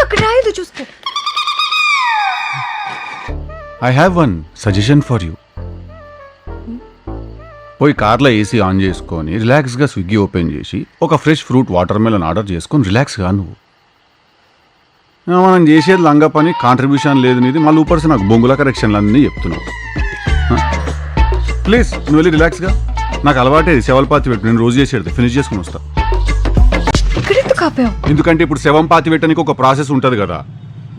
అక్కడ రాయదు చూసుకో. I have one suggestion for you. పోయి కార్లో ఏసీ ఆన్ చేసుకొని రిలాక్స్గా స్విగ్గీ ఓపెన్ చేసి ఒక fresh fruit water melon order చేసుకొని రిలాక్స్గా నువ్వు. మనం చేసేది లంగా పని, కాంట్రిబ్యూషన్ లేదు నీది, మళ్ళీ ఊపర్సి నాకు బొంగుల కరెక్షన్లు అన్నీ చెప్తున్నావు. ప్లీజ్ నువ్వు వెళ్ళి రిలాక్స్గా. నాకు అలవాటే శవల్పాతి పెట్టు, నేను రోజు చేసేది ఫినిష్ చేసుకుని వస్తా. ఎందుకంటే ఇప్పుడు శవం పాతి పెట్టడానికి ఒక ప్రాసెస్ ఉంటుంది కదా,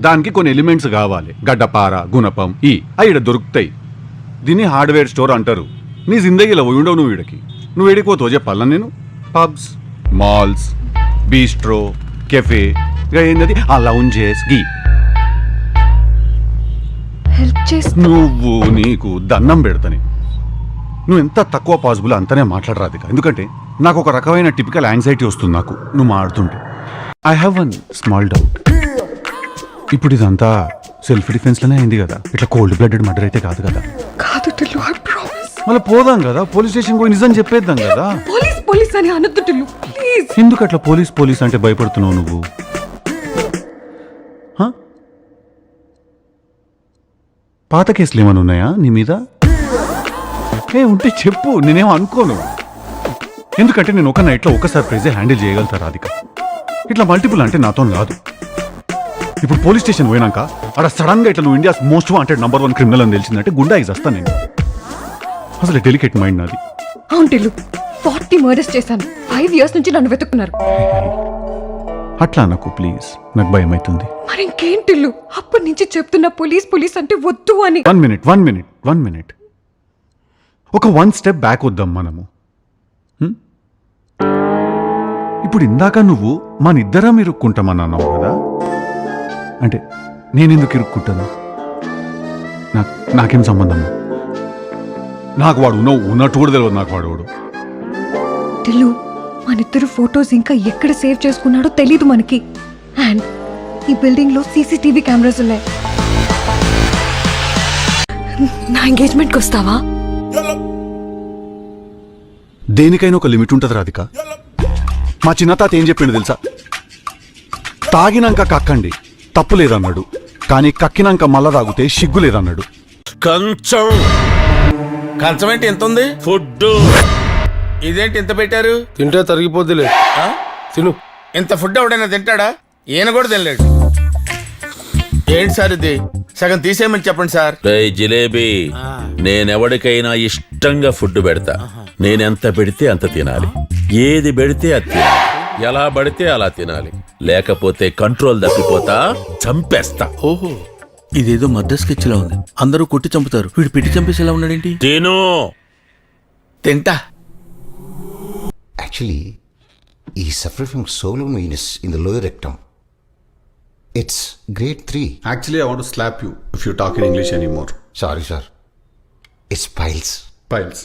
దానికి కొన్ని ఎలిమెంట్స్ కావాలి. గడ్డపార, గుణపం అవి దొరుకుతాయి. దీన్ని హార్డ్వేర్ స్టోర్ అంటారు. నీ జిందగీలో పోయి ఉండవు నువ్వు. వీడికి నువ్వు ఏడిపోతావు చెప్పాలా నేను? పబ్స్, మాల్స్, బీస్ట్రో, కెఫే, ఏంటది ఆ లౌంజెస్ గీ. నువ్వు నీకు దండం పెడతాని. నువ్వు ఎంత తక్కువ పాసిబుల్ అంతనే మాట్లాడరాదు. ఎందుకంటే నాకు ఒక రకమైన టిపికల్ యాంగ్జైటీ వస్తుంది నాకు నువ్వు మాట్లాడుతుంటే. I have one small doubt. ఇప్పుడు ఇదంతా సెల్ఫ్ డిఫెన్స్లోనే అయింది కదా, ఇట్లా కోల్డ్ బ్లడెడ్ మర్డర్ అయితే కాదు కదా? మళ్ళీ పోదాం కదా పోలీస్ స్టేషన్ పోయి నిజం చెప్పేద్దాం కదా. పోలీస్ అని అనొద్దు టిల్లు, ప్లీజ్. ఎందుకు అట్లా పోలీస్ అంటే భయపడుతున్నావు నువ్వు? పాత కేసులు ఏమైనా ఉన్నాయా నీ మీద? ఉంటే చెప్పు, నేనేం అనుకోను. ఎందుకంటే నేను ఒక నైట్లో ఒక సర్ప్రైజే హ్యాండిల్ చేయగలుగుతా రాధిక. ఇట్లా మల్టిపుల్ అంటే నాతో కాదు. ఇప్పుడు పోలీస్ స్టేషన్ పోయినాక అక్కడ సడన్ గా ఇట్లా నువ్వు India's most wanted number 1 criminal అని తెలిసిందంటే గుండా ఇస్తాను నేను. అసలు డెలికేట్ మైండ్ నాది. అవును టిల్లు, 40 మర్డర్స్ చేశాను. 5 years నుంచి నన్ను వెతుక్కున్నారు. అట్లా నాకు ప్లీజ్, నాకు భయం అవుతుంది. మరి ఇంకేం టిల్లు, అప్పటి నుంచి చెప్తున్నా పోలీస్ అంటే వద్దు అని. వన్ మినిట్ ఒక 1 step బ్యాక్ వద్దాం మనము. ఇప్పుడు ఇందాక నువ్వు మనిద్దరం ఇరుక్కుంటామన్నావు కదా, అంటే నేనెందుకు ఇరుక్కుంటాను? నాకేం సంబంధం? నాకు వాడు ఉన్నట్టు కూడా తెలియదు నాకు వాడు. టిల్లు, మనిద్దరు ఫొటోస్ ఇంకా ఎక్కడ సేవ్ చేసుకున్నాడో తెలీదు మనకి. అండ్ ఈ బిల్డింగ్ లో సీసీటీవీ కెమెరాస్ ఉన్నాయి. నా ఎంగేజ్మెంట్ కి వస్తావా? దేనికైనా ఒక లిమిట్ ఉంటుంది రాధిక. మా చిన్న తాత ఏం చెప్పిండు తెలుసా? తాగినాక కక్కండి తప్పు లేదన్నాడు, కానీ కక్కినాక మళ్ళా తాగితే సిగ్గు లేదన్నాడు. కంచం ఏంటి ఎంత ఉంది? ఫుడ్ ఇదేంటి ఇంత పెట్టారు? తింటే తరిగిపోద్దిలే, తిను. ఇంత ఫుడ్ ఎవడైనా తింటాడా? ఈయన కూడా తినలేడు. ఏంటి సార్ ఇది? సగం తీసేయమని చెప్పండి సార్. జిలేబీ, నేనెవడికైనా ఇష్టంగా ఫుడ్ పెడతా. నేనెంత పెడితే అంత తినాలి, ఏది పెడితే అది తినాలి, ఎలా పడితే అలా తినాలి. లేకపోతే కంట్రోల్ తప్పిపోతా, చంపేస్తా. ఓహో, ఇదేదో మర్డర్ స్కెచ్ లా ఉంది. అందరూ కొట్టి చంపుతారు, వీడు పెట్టి చంపేసేలా ఉన్నాడేంటి? తిను. తింటా. Actually, he suffered from swollen venous in the lower rectum. It's grade 3. Actually, I want to slap you if you talk in English anymore. Sorry, sir. It's piles. Piles.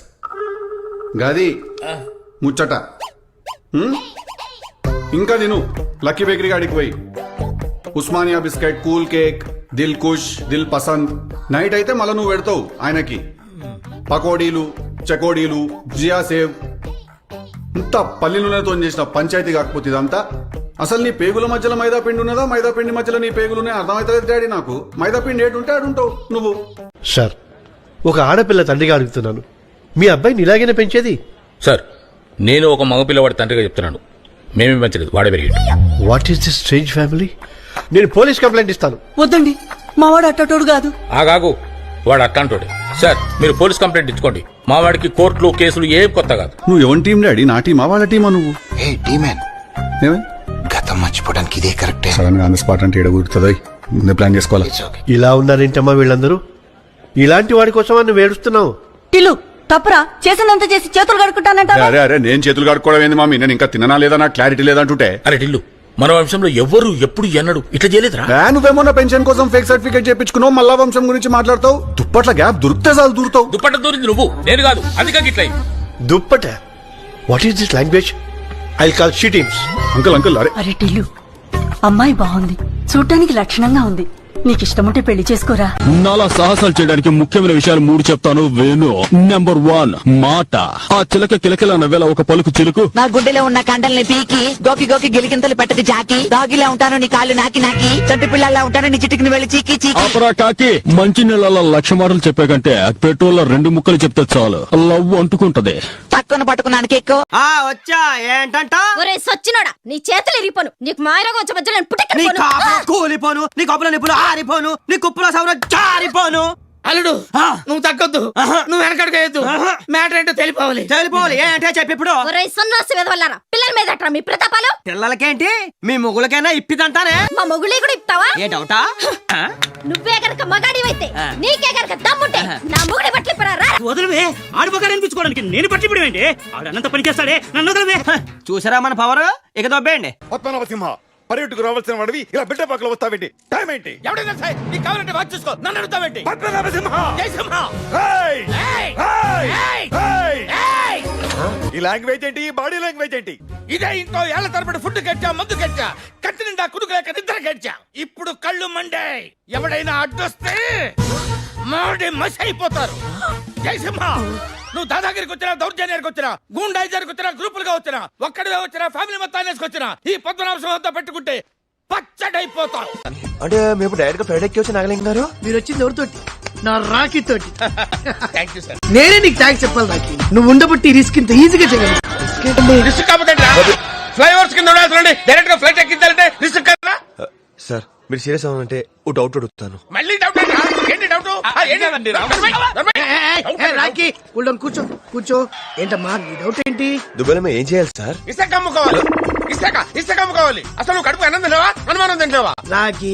Gadi, ముచ్చట ఇంకా నేను లక్కీ బేకరీ గాడికి పోయి Osmania biscuit, cool cake, Dil Khush, Dil Pasand. Night అయితే మళ్ళీ నువ్వు పెడతావు ఆయనకి పకోడీలు, చకోడీలు, జియా సేవ్. ఇంత పల్లి నూనెతో చేసిన పంచాయతీ కాకపోతే ఇదంతా. అసలు నీ పేగుల మధ్యలో మైదా పిండి ఉన్నదా, మైదా పిండి మధ్యలో నీ పేగులున్నాయి అర్థమవుతుంది డాడీ నాకు. మైదా పిండి ఏడుంటే ఆడుంటావు నువ్వు. సార్, ఒక ఆడపిల్ల తండ్రిగా అడుగుతున్నాను, మీ అబ్బాయిని ఇలాగైనా పెంచేది? సార్, నేను ఒక మగపిల్లవాడి తండ్రిగా చెప్తున్నాను, మేమే పెంచలేదు, వాడే పెరిగాడు. What is this strange family? నేను పోలీస్ కంప్లైంట్ ఇస్తాను. వద్దండి, మా వాడు అట్టోడు కాదు. ఆగాగు, వాడు అట్లాంటోడే. సార్, మీరు పోలీస్ కంప్లైంట్ ఇచ్చుకోండి. మా వాడికి కోర్టులు కేసులు ఏం కొత్త కాదు. నువ్వు ఎవరి టీం డాడీ? నా టీమా వాళ్ళ టీమా నువ్వు? Hey, D-man. గతం మర్చిపోవడానికి ఇదే కరెక్ట్. సడన్ గా ఆన్ ద స్పాట్ అంటే ఎడగూరుతుందా? ముందే ప్లాన్ చేసుకోవాలి. ఇలా ఉన్నారేంటమ్మా వీళ్ళందరూ? ఇలాంటి వాడి కోసం నువ్వు ఏడుస్తున్నావు? టిల్లు, తప్పరా? చేసినంత చేసి చేతులు కడుక్కుంటానంట. అరే నేను చేతులు కడుక్కోవడం ఏంది మామీ? నేను ఇంకా తిననా లేదా, నాకు క్లారిటీ లేదంటుంటే. అరే టిల్లు, మన వంశంలో ఎవ్వరు ఎప్పుడు ఎన్నడు ఇట్లా చేయలేదురా. నువ్వేమన్నా పెన్షన్ కోసం ఫేక్ సర్టిఫికేట్ చేయించుకున్నావు, మళ్ళా వంశం గురించి మాట్లాడతావు. దుప్పట్ల గ్యాప్ దొరికితే చాలు దూరుతావు. దుప్పట్ట దూరింది నువ్వు, నేను కాదు. అందుకే గిట్ల dupatta? What is this language? I call she teams. Uncle అరే అరే టిల్లు, అమ్మాయి బాగుంది, చూడటానికి లక్షణంగా ఉంది, నీకు ఇష్టం ఉంటే పెళ్లి చేసుకోరా. నాలా సాహసాలు చేయడానికి ముఖ్యమైన విషయాలు 3 చెప్తాను వేణు. నెంబర్ 1 మాట. ఆ చిలక కిలకిల నవ్వేలా ఒక పలుకు చిలుకు. నా గుండెలో ఉన్న కండల్ని పీకి గోకి గోకి గిలికింతలు పెట్టది జాకి. దాగిలా ఉంటాను నీ కాళ్ళు నాకి నాకి. చంటి పిల్లల్లా ఉంటాను నీ చిటికిని వెళ్ళి చీకి చీకి. అపరా కాకి మంచి నీళ్ళలో 1,00,000 మాటలు చెప్పే కంటే పెట్రోల్ లో 2 ముక్కలు చెప్తే చాలు, లవ్ అంటుకుంటది. తక్కువ పట్టుకున్నాను కేక్కు. వచ్చా ఏంటంట? ఒరే సచ్చినోడా, నీ చేతులు ఇరిపోను. నీకు మాయరోగం వచ్చే మధ్యలో నేను పుట్టకపోను. కూలిపోను, నీ కప్పుల నిప్పులు ఆరిపోను, నీ కుప్పుల సౌర జారిపోను. అల్లుడు నువ్వు తగ్గొద్దు, నువ్వు వెనకడుగేయద్దు. మ్యాటర్ ఏంటో తెలిపోవాలి. ఏంటంటే చెప్పి ఇప్పుడు. ఒరే సన్నాసి వెదవల్లారా, పిల్లల మీద అట్రా మీ ప్రతాపాలు. పిల్లలకేంటి మీ మొగులకైనా ఇప్పిదంటానే. మా మొగుళ్ళీ కూడా ఇస్తావా? ఏ డౌటా? నువ్వే గనక మగాడివైతే, నీకే గనక దమ్ముంటే నా మొగుడి బట్టలు ఇప్పరా. వదిలివే, ఆడిపోగాడు అనిపించుకోవడానికి నేను పట్టి పిడివేంటి? ఆడన్నంత పని చేస్తాడే, నన్ను వదిలివే. చూసారా మన పవర్? ఇక దొబ్బేయండి. పద్మనాభసింహ పర్యటకు రావాల్సిన వాడివి ఇలా బిడ్డ పక్కల వస్తావేంటి? టైం ఏంటి? ఎవడైనా సరే నీకు కావాలంటే వాచ్ చూసుకో, నన్ను అడుగుతావేంటి? పద్మనాభసింహ జై సింహ. ఈ లాంగ్వేజ్ ఏంటి? ఈ బాడీ లాంగ్వేజ్ ఏంటి? ఇదే ఇంకో ఏళ్ల తరబడి ఫుడ్ గెచ్చా, మందు గెచ్చా, కత్తి నిండా కుదుకు లేక నిద్ర గెచ్చా. ఇప్పుడు కళ్ళు మండే. ఎవడైనా అడ్డొస్తే మాడి మసి అయిపోతారు. జై సింహ. నువ్వు దాదాగిరికి వచ్చినా, దౌర్జన్యానికి వచ్చినా, గూండాయిజానికి వచ్చినా, గ్రూపులుగా వచ్చినా, ఒక్కడివే వచ్చినా, ఫ్యామిలీ మొత్తాన్ని వేసుకొచ్చినా, ఈ పద్మనాభంతో పెట్టుకుంటే పచ్చడైపోతావు. అంటే మేము డైరెక్ట్ గా ఫ్లైట్ ఎక్కి వచ్చి నాగలింగ్ గారు మీరు వచ్చింది ఎవరితోటి? నా రాఖీ తోటి. Thank you sir. నేనే నీకు థ్యాంక్స్ చెప్పాలి రాఖీ. నువ్వు ఉండబట్టి రిస్క్ ఇంత ఈజీగా చేయగలవు. రిస్క్ కాకపోతే ఫ్లైఓవర్స్ కింద ఉండాల్సి డైరెక్ట్ గా ఫ్లైట్ ఎక్కించాలంటే రిస్క్ కదా సార్. మీరు సీరియస్ అవ్వాలంటే ఓ డౌట్ అడుగుతాను. మళ్ళీ డౌట్ ఏంటి? డౌట్ రాఖీ కూర్చో కూర్చో. ఏంటమ్మా నీ డౌట్ ఏంటి? దుబాయ్లో మేము ఏం చేయాలి సార్? ఇసుక అమ్ముకోవాలి. ఇసుక అమ్ముకోవాలి. అసలు నువ్వు కడుపు అన్నం తినవా, అనుమానం తింటావా? రాఖీ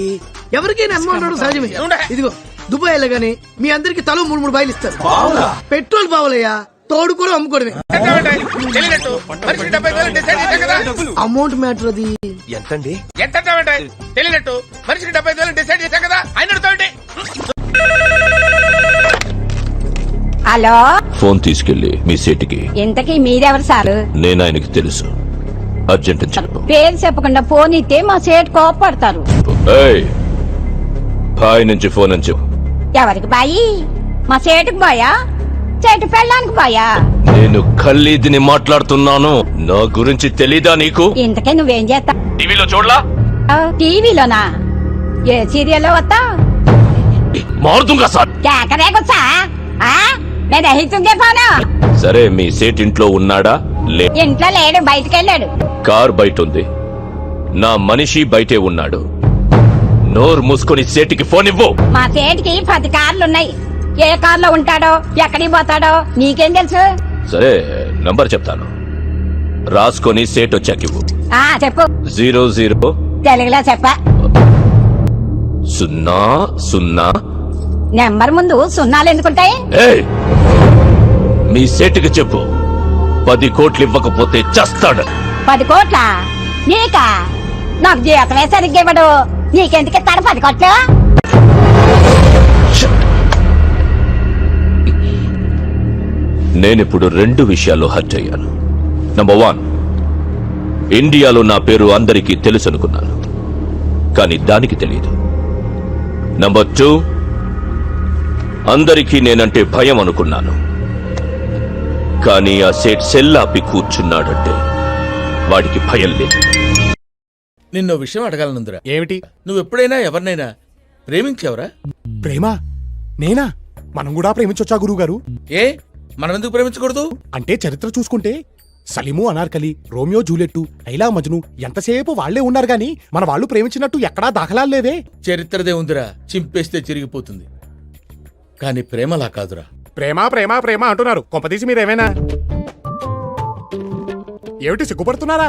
ఎవరికైనా అమ్మ ఉన్నాడు సహజమే. ఇదిగో దుబాయ్ వెళ్ళగానే మీ అందరికి తలో 3 బాయిలు ఇస్తారు. పెట్రోల్ బావులయ్యా, తోడు కూడా అమ్ముకోవడమే. అమౌంట్ మ్యాటర్ అది. ఎంతండి? ఎంత తెలియనట్టు మనిషికి 75,000 డిసైడ్ చేశాం కదా, ఆయన హలో, ఫోన్ తీసుకెళ్లి మీ సీటుకి. ఇంతకీ మీరెవరు సార్? నేను ఆయనకి తెలుసు. అర్జెంట్ అని చెప్పు. పేరు చెప్పకుండా ఫోన్ ఇస్తే మా సేటు కోపడతారు. ఏయ్, బాయ్ నుంచి ఫోన్ అని చెప్పు. ఎవరికి బాయి? మా సేటుకు బాయా, చెట్టు పెళ్ళానికి బాయా? నేను ఖల్లీదిని మాట్లాడుతున్నాను. నా గురించి తెలీదా నీకు? ఇంతకే నువ్వేం చేస్తా? టీవీలో చూడలా? టీవీలోనా? ఏ సీరియల్లో వస్తా? మారుతుంగా సార్. కేకరేకొచ్చా? నేను దహిస్తుందే ఫోను. సరే, మీ సేట్ ఇంట్లో ఉన్నాడా? ఇంట్లో లేడు, బయటికి వెళ్ళాడు. కార్ బయట ఉంది. నా మనిషి బయటే ఉన్నాడు. నోరు మూసుకొని సేటికి ఫోన్ ఇవ్వు. మా సేటికి 10 కార్లున్నాయి. ఏ కార్లో ఉంటాడో, ఎక్కడికి పోతాడో నీకేం తెలుసు? సరే, నంబర్ చెప్తాను, రాసుకొని సేట్ వచ్చాక ఇవ్వు. చెప్పు. 00 తెలుగులో చెప్పా. 00. నెంబర్ ముందు సున్నాలు ఎందుకుంటాయి? ఏయ్, మీ సేటుకి చెప్పు, 10 కోట్లు ఇవ్వకపోతే చస్తాడు. 10 కోట్ల? నీకా? నాకు జీవితమే సరిగ్గా ఇవ్వడు. నీకెందుకు ఇస్తాడు 10 కోట్లు? నేనిప్పుడు 2 విషయాల్లో హర్ట్ అయ్యాను. నంబర్ 1, ఇండియాలో నా పేరు అందరికీ తెలుసు అనుకున్నాను, కానీ దానికి తెలియదు. నంబర్ 2, అందరికీ నేనంటే భయం అనుకున్నాను, కానీ ఆ సేట్ సెల్లాపి కూర్చున్నాడంటే వాడికి భయం లేదు. నిన్నో విషయం అడగాలనుందిరా. ఏమిటి? నువ్వు ఎప్పుడైనా ఎవరినైనా ప్రేమించావురా? ప్రేమ? నేనా? మనం కూడా ప్రేమించొచ్చా గురువు గారు? ఏ, మనం ఎందుకు ప్రేమించకూడదు? అంటే చరిత్ర చూసుకుంటే సలీము, అనార్కలి, రోమియో జూలియట్, లైలా మజ్ను ఎంతసేపు వాళ్లే ఉన్నారు గాని మన వాళ్ళు ప్రేమించినట్టు ఎక్కడా దాఖలాలు లేవే. చరిత్రదే ఉందిరా, చింపేస్తే చిరిగిపోతుంది. కానీ ప్రేమలా కాదురా. ప్రేమ ప్రేమ ప్రేమ అంటున్నారు, కొంపదీసి మీరేమైనా ఏమిటి సిగ్గుపడుతున్నారా?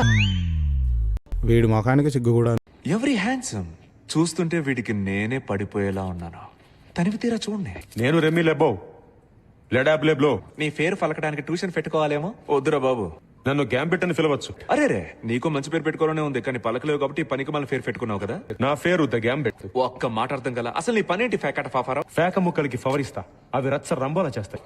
వీడి ముఖానికి సిగ్గు కూడా. ఎవరి హ్యాండ్సమ్ చూస్తుంటే వీడికి నేనే పడిపోయేలా ఉన్నాను. తనివి తీరా చూడండి. నేను రెమ్మి లెబ్బో లెడాబ్లెబ్లో నీ పేరు పలకడానికి ట్యూషన్ పెట్టుకోవాలేమో. వద్దురా బాబు, నన్ను గ్యాంబిట్ అని పిలవచ్చు. అరే రే, నీకు మంచి పేరు పెట్టుకోవాలనే ఉంది, కానీ పలకలేవు కాబట్టి పనికి మన పేరు పెట్టుకున్నావు కదా. నా పేరు ద గ్యాంబిట్. ఒక్క మాట అర్థం కల. అసలు నీ పనేంటి? ఫ్యాకట ఫాఫారా? ఫేక ముక్కలకి ఫవరిస్తా, అవి రచ్చ రంబోలా చేస్తాయి.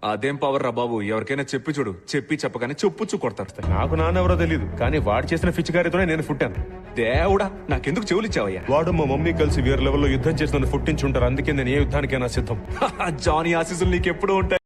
అదేం పవర్ రా బాబు, ఎవరికైనా చెప్పి చూడు, చెప్పి చెప్పగానే చెప్పుచ్చు కొడతారు. నాకు నాన్నెవరో తెలియదు కానీ వాడు చేసిన పిచ్చికారితోనే నేను పుట్టాను. దేవుడా, నాకెందుకు చెవులు ఇచ్చావయ్యా? వాడు మా మమ్మీ కలిసి వేరే లెవెల్లో యుద్ధం చేసి నన్ను పుట్టించుంటారు. అందుకే నేను ఏ యుద్ధానికైనా సిద్ధం. జానీ ఆశీస్సులు నీకెప్పుడు ఉంటాయి.